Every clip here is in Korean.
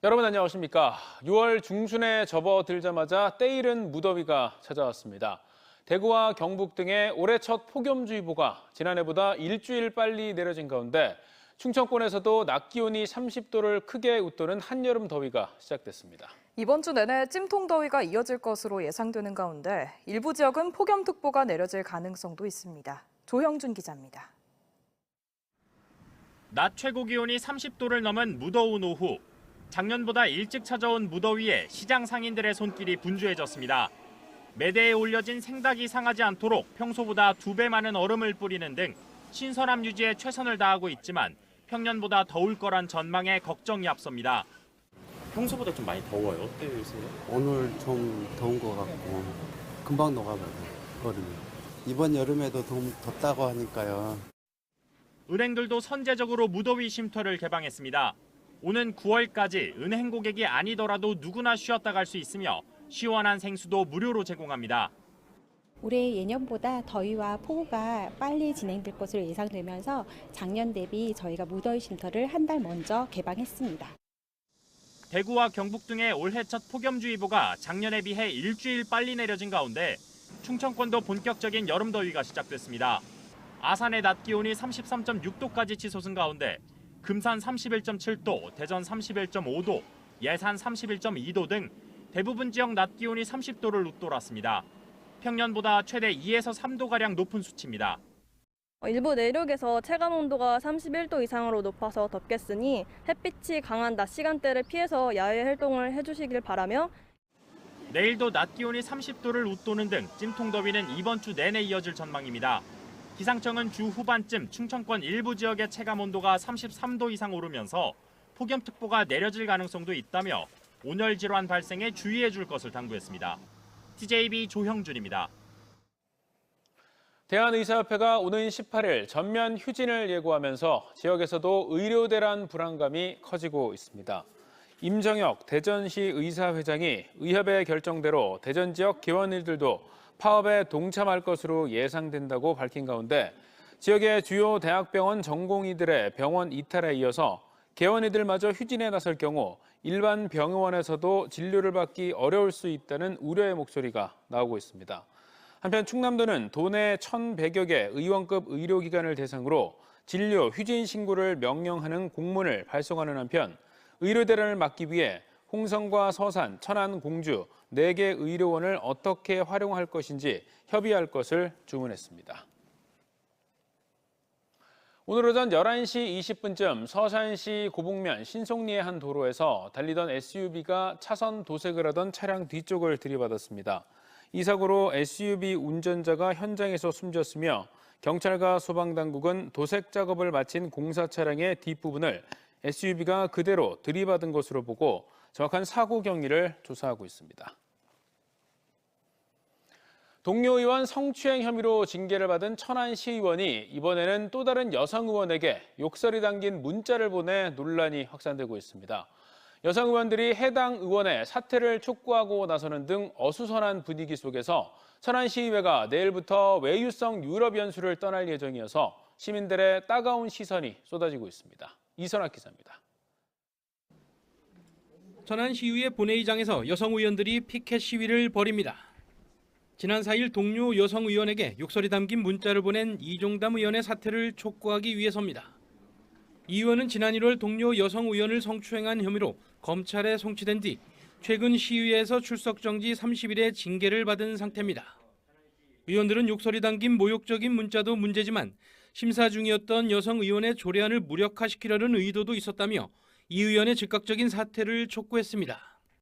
여러분 안녕하십니까? 6월 중순에 접어들자마자 때이른 무더위가 찾아왔습니다. 대구와 경북 등에 올해 첫 폭염주의보가 지난해보다 일주일 빨리 내려진 가운데 충청권에서도 낮 기온이 30도를 크게 웃도는 한여름 더위가 시작됐습니다. 이번 주 내내 찜통더위가 이어질 것으로 예상되는 가운데 일부 지역은 폭염특보가 내려질 가능성도 있습니다. 조형준 기자입니다. 낮 최고 기온이 30도를 넘은 무더운 오후. 작년보다 일찍 찾아온 무더위에 시장 상인들의 손길이 분주해졌습니다. 매대에 올려진 생닭이 상하지 않도록 평소보다 2배 많은 얼음을 뿌리는 등 신선함 유지에 최선을 다하고 있지만 평년보다 더울 거란 전망에 걱정이 앞섭니다. 평소보다 좀 많이 더워요. 어때요, 요새? 오늘 좀 더운 것 같고 금방 녹아버려요, 얼음이. 이번 여름에도 덥다고 하니까요. 은행들도 선제적으로 무더위 쉼터를 개방했습니다. 오는 9월까지 은행 고객이 아니더라도 누구나 쉬었다 갈 수 있으며 시원한 생수도 무료로 제공합니다. 올해 예년보다 더위와 폭우가 빨리 진행될 것으로 예상되면서 작년 대비 저희가 무더위 쉼터를 한 달 먼저 개방했습니다. 대구와 경북 등의 올해 첫 폭염주의보가 작년에 비해 일주일 빨리 내려진 가운데 충청권도 본격적인 여름더위가 시작됐습니다. 아산의 낮 기온이 33.6도까지 치솟은 가운데 금산 31.7도, 대전 31.5도, 예산 31.2도 등 대부분 지역 낮 기온이 30도를 웃돌았습니다. 평년보다 최대 2에서 3도가량 높은 수치입니다. 일부 내륙에서 체감 온도가 31도 이상으로 높아서 덥겠으니 햇빛이 강한 낮 시간대를 피해서 야외 활동을 해주시길 바라며 내일도 낮 기온이 30도를 웃도는 등 찜통더위는 이번 주 내내 이어질 전망입니다. 기상청은 주 후반쯤 충청권 일부 지역의 체감 온도가 33도 이상 오르면서 폭염특보가 내려질 가능성도 있다며 온열 질환 발생에 주의해 줄 것을 당부했습니다. TJB 조형준입니다. 대한의사협회가 오는 18일 전면 휴진을 예고하면서 지역에서도 의료대란 불안감이 커지고 있습니다. 임정혁 대전시 의사회장이 의협의 결정대로 대전 지역 개원일들도 파업에 동참할 것으로 예상된다고 밝힌 가운데 지역의 주요 대학병원 전공의들의 병원 이탈에 이어서 개원의들마저 휴진에 나설 경우 일반 병원에서도 진료를 받기 어려울 수 있다는 우려의 목소리가 나오고 있습니다. 한편 충남도는 도내 1,100여 개 의원급 의료기관을 대상으로 진료 휴진 신고를 명령하는 공문을 발송하는 한편 의료대란을 막기 위해 홍성과 서산, 천안, 공주 4개 의료원을 어떻게 활용할 것인지 협의할 것을 주문했습니다. 오늘 오전 11시 20분쯤 서산시 고북면 신송리의 한 도로에서 달리던 SUV가 차선 도색을 하던 차량 뒤쪽을 들이받았습니다. 이 사고로 SUV 운전자가 현장에서 숨졌으며 경찰과 소방당국은 도색 작업을 마친 공사 차량의 뒷부분을 SUV가 그대로 들이받은 것으로 보고 정확한 사고 경위를 조사하고 있습니다. 동료 의원 성추행 혐의로 징계를 받은 천안시의원이 이번에는 또 다른 여성 의원에게 욕설이 담긴 문자를 보내 논란이 확산되고 있습니다. 여성 의원들이 해당 의원의 사퇴를 촉구하고 나서는 등 어수선한 분위기 속에서 천안시의회가 내일부터 외유성 유럽 연수를 떠날 예정이어서 시민들의 따가운 시선이 쏟아지고 있습니다. 이선학 기자입니다. 천안시의회 본회의장에서 여성 의원들이 피켓 시위를 벌입니다. 지난 4일 동료 여성 의원에게 욕설이 담긴 문자를 보낸 이종담 의원의 사퇴를 촉구하기 위해서입니다. 이 의원은 지난 1월 동료 여성 의원을 성추행한 혐의로 검찰에 송치된 뒤 최근 시의회에서 출석 정지 30일의 징계를 받은 상태입니다. 의원들은 욕설이 담긴 모욕적인 문자도 문제지만 심사 중이었던 여성 의원의 조례안을 무력화시키려는 의도도 있었다며 이 의원의 즉각적인 사퇴를 촉구했습니다.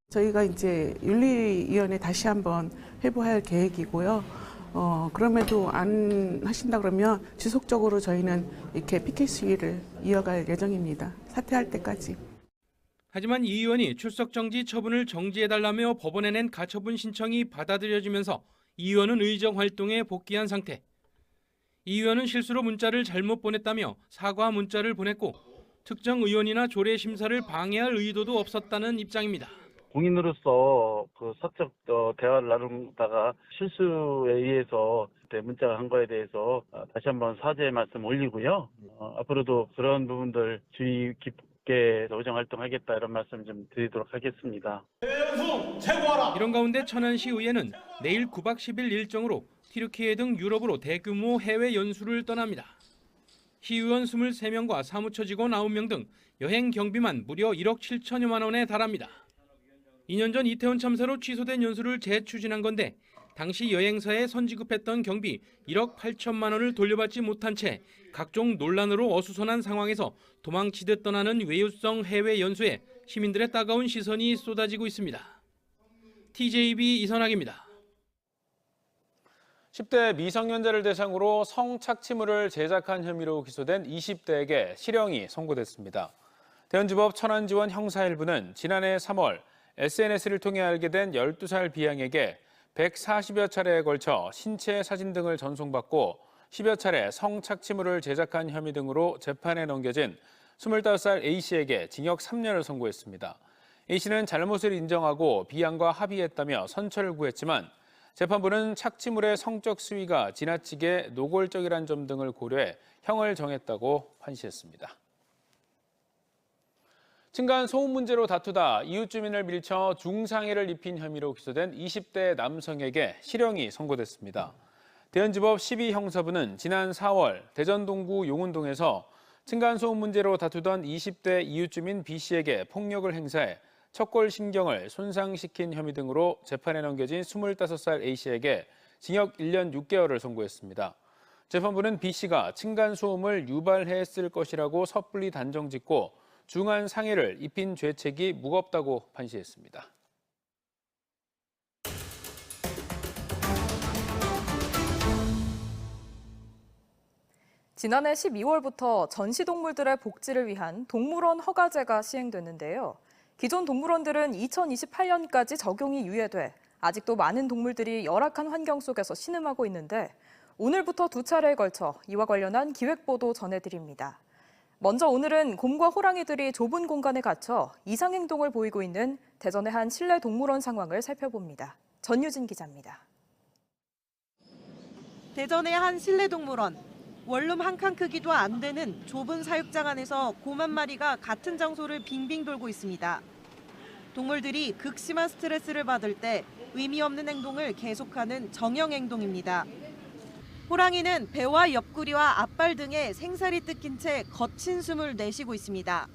저희가 이제 윤리위원회 다시 한번 회부할 계획이고요. 그럼에도 안 하신다 그러면 지속적으로 저희는 이렇게 피켓 시위를 이어갈 예정입니다. 사퇴할 때까지. 하지만 이 의원이 출석 정지 처분을 정지해달라며 법원에 낸 가처분 신청이 받아들여지면서 이 의원은 의정 활동에 복귀한 상태. 이 의원은 실수로 문자를 잘못 보냈다며 사과 문자를 보냈고 특정 의원이나 조례 심사를 방해할 의도도 없었다는 입장입니다. 공인으로서 그 사적 대화를 나누다가 실수에 의해서 문자가 한 거에 대해서 다시 한번 사죄의 말씀 올리고요. 앞으로도 그런 부분들 주의 깊게 깊게 노정 활동하겠다 이런 말씀 좀 드리도록 하겠습니다. 이런 가운데 천안시 의회는 내일 9박 10일 일정으로 튀르키예 등 유럽으로 대규모 해외 연수를 떠납니다. 시의원 23명과 사무처 직원 9명 등 여행 경비만 무려 1억 7천여만 원에 달합니다. 2년 전 이태원 참사로 취소된 연수를 재추진한 건데 당시 여행사에 선지급했던 경비 1억 8천만 원을 돌려받지 못한 채 각종 논란으로 어수선한 상황에서 도망치듯 떠나는 외유성 해외 연수에 시민들의 따가운 시선이 쏟아지고 있습니다. TJB 이선학입니다. 10대 미성년자를 대상으로 성착취물을 제작한 혐의로 기소된 20대에게 실형이 선고됐습니다. 대연지법 천안지원 형사 1부는 지난해 3월 SNS를 통해 알게 된 12살 비양에게 140여 차례에 걸쳐 신체 사진 등을 전송받고 10여 차례 성착취물을 제작한 혐의 등으로 재판에 넘겨진 25살 A씨에게 징역 3년을 선고했습니다. A씨는 잘못을 인정하고 비양과 합의했다며 선처를 구했지만 재판부는 착취물의 성적 수위가 지나치게 노골적이란 점 등을 고려해 형을 정했다고 판시했습니다. 층간 소음 문제로 다투다 이웃 주민을 밀쳐 중상해를 입힌 혐의로 기소된 20대 남성에게 실형이 선고됐습니다. 대연지법 12형사부는 지난 4월 대전 동구 용운동에서 층간 소음 문제로 다투던 20대 이웃 주민 B씨에게 폭력을 행사해 척골신경을 손상시킨 혐의 등으로 재판에 넘겨진 25살 A씨에게 징역 1년 6개월을 선고했습니다. 재판부는 B씨가 층간 소음을 유발했을 것이라고 섣불리 단정짓고 중한 상해를 입힌 죄책이 무겁다고 판시했습니다. 지난해 12월부터 전시동물들의 복지를 위한 동물원 허가제가 시행됐는데요. 기존 동물원들은 2028년까지 적용이 유예돼 아직도 많은 동물들이 열악한 환경 속에서 신음하고 있는데 오늘부터 2차례에 걸쳐 이와 관련한 기획보도 전해드립니다. 먼저 오늘은 곰과 호랑이들이 좁은 공간에 갇혀 이상행동을 보이고 있는 대전의 한 실내 동물원 상황을 살펴봅니다. 전유진 기자입니다. 대전의 한 실내 동물원. 원룸 한 칸 크기도 안 되는 좁은 사육장 안에서 곰 한 마리가 같은 장소를 빙빙 돌고 있습니다. 동물들이 극심한 스트레스를 받을 때 의미 없는 행동을 계속하는 정형 행동입니다. 호랑이는 배와 옆구리와 앞발 등에 생살이 뜯긴 채 거친 숨을 내쉬고 있습니다.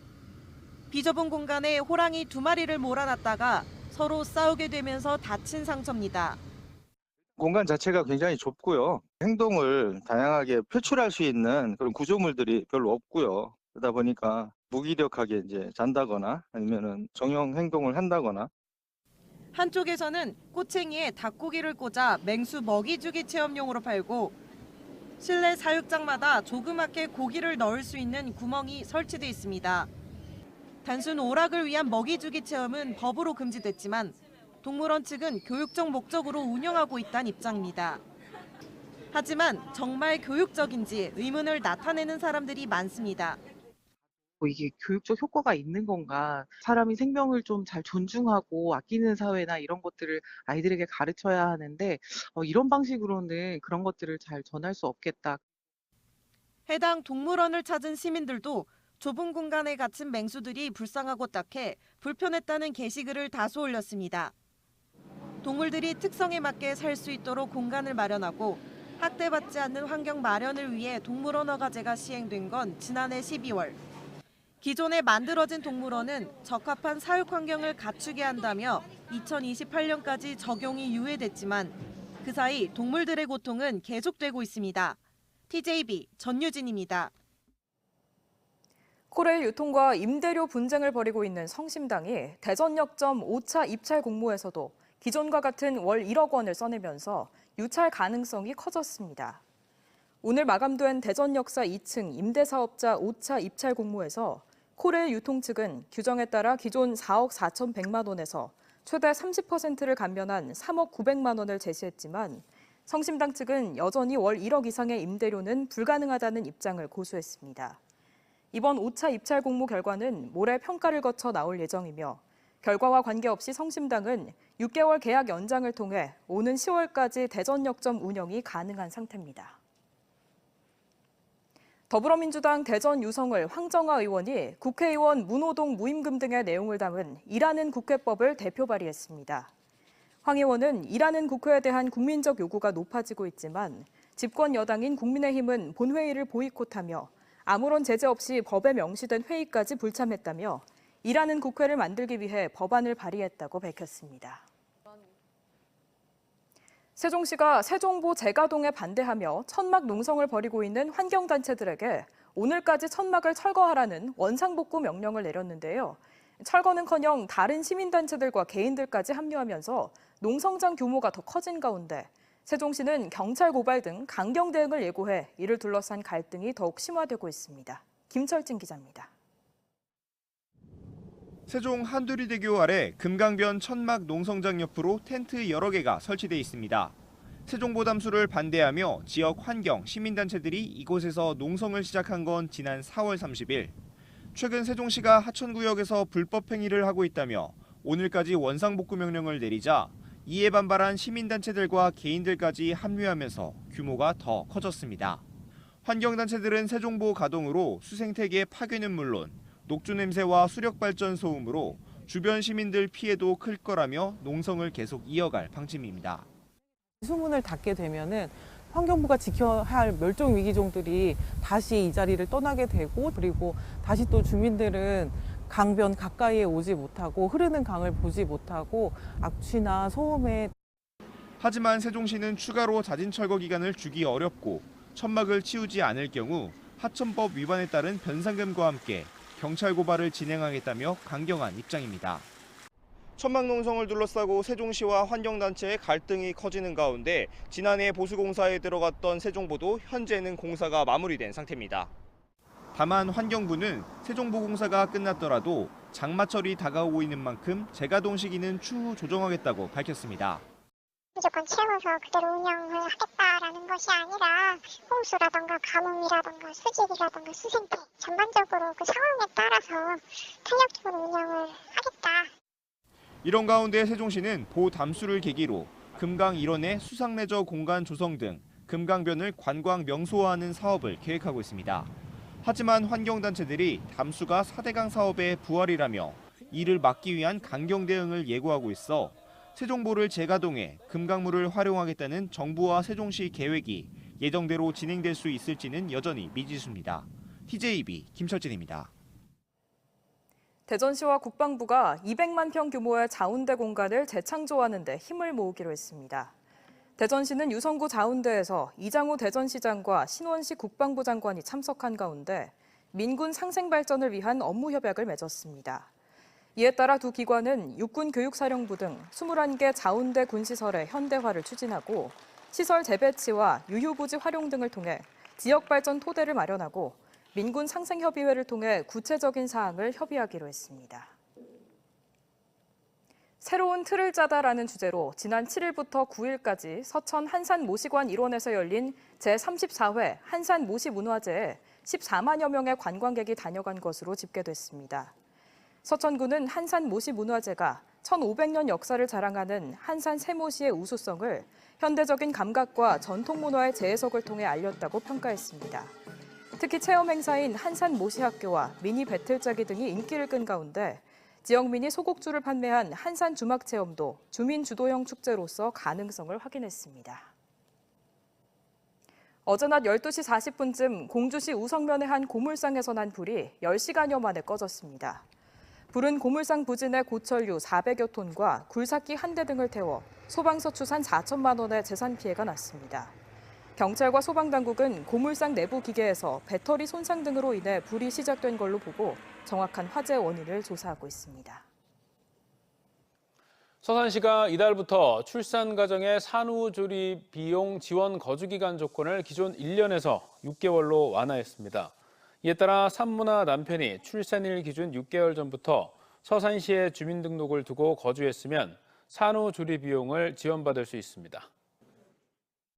비좁은 공간에 호랑이 2마리를 몰아놨다가 서로 싸우게 되면서 다친 상처입니다. 공간 자체가 굉장히 좁고요. 행동을 다양하게 표출할 수 있는 그런 구조물들이 별로 없고요. 그러다 보니까 무기력하게 이제 잔다거나 아니면은 정형 행동을 한다거나. 한쪽에서는 꼬챙이에 닭고기를 꽂아 맹수 먹이주기 체험용으로 팔고 실내 사육장마다 조그맣게 고기를 넣을 수 있는 구멍이 설치돼 있습니다. 단순 오락을 위한 먹이주기 체험은 법으로 금지됐지만 동물원 측은 교육적 목적으로 운영하고 있다는 입장입니다. 하지만 정말 교육적인지 의문을 나타내는 사람들이 많습니다. 이게 교육적 효과가 있는 건가? 사람이 생명을 좀 잘 존중하고 아끼는 사회나 이런 것들을 아이들에게 가르쳐야 하는데 이런 방식으로는 그런 것들을 잘 전할 수 없겠다. 해당 동물원을 찾은 시민들도 좁은 공간에 갇힌 맹수들이 불쌍하고 딱해 불편했다는 게시글을 다수 올렸습니다. 동물들이 특성에 맞게 살 수 있도록 공간을 마련하고 학대받지 않는 환경 마련을 위해 동물원 허가제가 시행된 건 지난해 12월. 기존에 만들어진 동물원은 적합한 사육 환경을 갖추게 한다며 2028년까지 적용이 유예됐지만 그 사이 동물들의 고통은 계속되고 있습니다. TJB 전유진입니다. 코레일 유통과 임대료 분쟁을 벌이고 있는 성심당이 대전역점 5차 입찰 공모에서도 기존과 같은 월 1억 원을 써내면서 유찰 가능성이 커졌습니다. 오늘 마감된 대전역사 2층 임대사업자 5차 입찰 공모에서 코레일 유통 측은 규정에 따라 기존 4억 4,100만 원에서 최대 30%를 감면한 3억 900만 원을 제시했지만 성심당 측은 여전히 월 1억 이상의 임대료는 불가능하다는 입장을 고수했습니다. 이번 5차 입찰 공모 결과는 모레 평가를 거쳐 나올 예정이며 결과와 관계없이 성심당은 6개월 계약 연장을 통해 오는 10월까지 대전역점 운영이 가능한 상태입니다. 더불어민주당 대전 유성을 황정아 의원이 국회의원 문호동 무임금 등의 내용을 담은 일하는 국회법을 대표 발의했습니다. 황 의원은 일하는 국회에 대한 국민적 요구가 높아지고 있지만 집권 여당인 국민의힘은 본회의를 보이콧하며 아무런 제재 없이 법에 명시된 회의까지 불참했다며 일하는 국회를 만들기 위해 법안을 발의했다고 밝혔습니다. 세종시가 세종보 재가동에 반대하며 천막 농성을 벌이고 있는 환경단체들에게 오늘까지 천막을 철거하라는 원상복구 명령을 내렸는데요. 철거는커녕 다른 시민단체들과 개인들까지 합류하면서 농성장 규모가 더 커진 가운데 세종시는 경찰 고발 등 강경 대응을 예고해 이를 둘러싼 갈등이 더욱 심화되고 있습니다. 김철진 기자입니다. 세종 한두리대교 아래 금강변 천막 농성장 옆으로 텐트 여러 개가 설치돼 있습니다. 세종보 담수를 반대하며 지역 환경, 시민단체들이 이곳에서 농성을 시작한 건 지난 4월 30일. 최근 세종시가 하천구역에서 불법 행위를 하고 있다며 오늘까지 원상복구 명령을 내리자 이에 반발한 시민단체들과 개인들까지 합류하면서 규모가 더 커졌습니다. 환경단체들은 세종보 가동으로 수생태계 파괴는 물론 녹조 냄새와 수력 발전 소음으로 주변 시민들 피해도 클 거라며 농성을 계속 이어갈 방침입니다. 수문을 닫게 되면은 환경부가 지켜야 할 멸종 위기종들이 다시 이 자리를 떠나게 되고 그리고 다시 또 주민들은 강변 가까이에 오지 못하고 흐르는 강을 보지 못하고 악취나 소음에 하지만 세종시는 추가로 자진 철거 기간을 주기 어렵고 천막을 치우지 않을 경우 하천법 위반에 따른 변상금과 함께 경찰 고발을 진행하겠다며 강경한 입장입니다. 천막 농성을 둘러싸고 세종시와 환경단체의 갈등이 커지는 가운데 지난해 보수공사에 들어갔던 세종보도 현재는 공사가 마무리된 상태입니다. 다만 환경부는 세종보 공사가 끝났더라도 장마철이 다가오고 있는 만큼 재가동 시기는 추후 조정하겠다고 밝혔습니다. 무조건 채워서 그대로 운영을 하겠다라는 것이 아니라 홍수라던가 가뭄이라던가 수질이라던가 수생태 전반적으로 그 상황에 따라서 탄력적으로 운영을 하겠다. 이런 가운데 세종시는 보 담수를 계기로 금강 일원의 수상레저 공간 조성 등 금강변을 관광 명소화하는 사업을 계획하고 있습니다. 하지만 환경단체들이 담수가 4대강 사업의 부활이라며 이를 막기 위한 강경 대응을 예고하고 있어 세종보를 재가동해 금강물을 활용하겠다는 정부와 세종시 계획이 예정대로 진행될 수 있을지는 여전히 미지수입니다. TJB 김철진입니다. 대전시와 국방부가 200만 평 규모의 자운대 공간을 재창조하는 데 힘을 모으기로 했습니다. 대전시는 유성구 자운대에서 이장우 대전시장과 신원식 국방부 장관이 참석한 가운데 민군 상생 발전을 위한 업무 협약을 맺었습니다. 이에 따라 두 기관은 육군교육사령부 등 21개 자운대 군시설의 현대화를 추진하고 시설 재배치와 유휴부지 활용 등을 통해 지역 발전 토대를 마련하고 민군 상생협의회를 통해 구체적인 사항을 협의하기로 했습니다. 새로운 틀을 짜다라는 주제로 지난 7일부터 9일까지 서천 한산모시관 일원에서 열린 제34회 한산모시문화제에 14만여 명의 관광객이 다녀간 것으로 집계됐습니다. 서천구는 한산모시문화제가 1500년 역사를 자랑하는 한산 세모시의 우수성을 현대적인 감각과 전통 문화의 재해석을 통해 알렸다고 평가했습니다. 특히 체험 행사인 한산모시학교와 미니 배틀짜기 등이 인기를 끈 가운데 지역민이 소곡주를 판매한 한산 주막 체험도 주민 주도형 축제로서 가능성을 확인했습니다. 어제 낮 12시 40분쯤 공주시 우성면의 한 고물상에서 난 불이 10시간여 만에 꺼졌습니다. 불은 고물상 부진의 고철류 400여 톤과 굴삭기 1대 등을 태워 소방서 추산 4천만 원의 재산 피해가 났습니다. 경찰과 소방당국은 고물상 내부 기계에서 배터리 손상 등으로 인해 불이 시작된 걸로 보고 정확한 화재 원인을 조사하고 있습니다. 서산시가 이달부터 출산 가정의 산후조리 비용 지원 거주기간 조건을 기존 1년에서 6개월로 완화했습니다. 이에 따라 산모나 남편이 출산일 기준 6개월 전부터 서산시에 주민등록을 두고 거주했으면 산후조리 비용을 지원받을 수 있습니다.